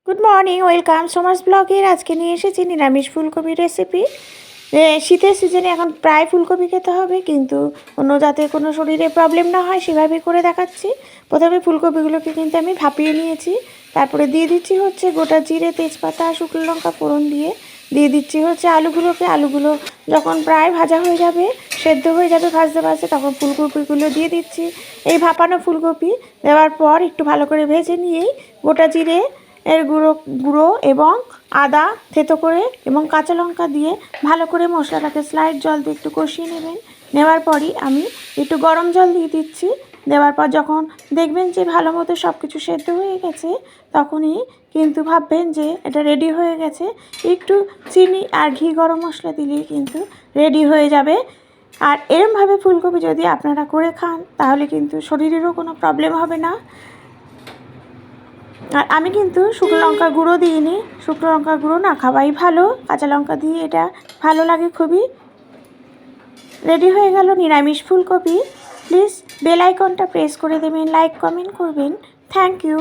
Good morning, welcome Soma's ব্লগের। আজকে নিয়ে এসেছি নিরামিষ ফুলকপি রেসিপি। শীতের সিজনে এখন প্রায় ফুলকপি খেতে হবে, কিন্তু অন্য যাতে কোনো শরীরে প্রবলেম না হয় সেভাবে করে দেখাচ্ছি। প্রথমে ফুলকপিগুলোকে কিন্তু আমি ভাপিয়ে নিয়েছি, তারপরে দিয়ে দিচ্ছি হচ্ছে গোটা জিরে, তেজপাতা, শুকনো লঙ্কা ফোড়ন দিয়ে দিচ্ছি হচ্ছে আলুগুলো যখন প্রায় ভাজা হয়ে যাবে, সেদ্ধ হয়ে যাবে ভাজতে ভাজতে, তখন ফুলকপিগুলো দিয়ে দিচ্ছি। এই ভাপানো ফুলকপি দেওয়ার পর একটু ভালো করে ভেজে নিয়েই গোটা জিরে এর গুঁড়ো এবং আদা থেতো করে এবং কাঁচা লঙ্কা দিয়ে ভালো করে মশলাটাকে স্লাইড জল দিয়ে একটু কষিয়ে নেবেন। নেওয়ার পরই আমি একটু গরম জল দিয়ে দিচ্ছি। দেওয়ার পর যখন দেখবেন যে ভালো মতো সব কিছু সেদ্ধ হয়ে গেছে, তখনই কিন্তু ভাববেন যে এটা রেডি হয়ে গেছে। একটু চিনি আর ঘি গরম মশলা দিলেই কিন্তু রেডি হয়ে যাবে। আর এরমভাবে ফুলকপি যদি আপনারা করে খান, তাহলে কিন্তু শরীরেরও কোনো প্রবলেম হবে না। আর আমি কিন্তু শুকনো লঙ্কার গুঁড়ো দিইনি, শুকনো লঙ্কার গুঁড়ো না খাওয়াই ভালো, কাঁচা লঙ্কা দিয়ে এটা ভালো লাগে খুবই। রেডি হয়ে গেল নিরামিষ ফুলকপি। প্লিজ বেল আইকনটা প্রেস করে দেবেন, লাইক কমেন্ট করবেন। Thank you.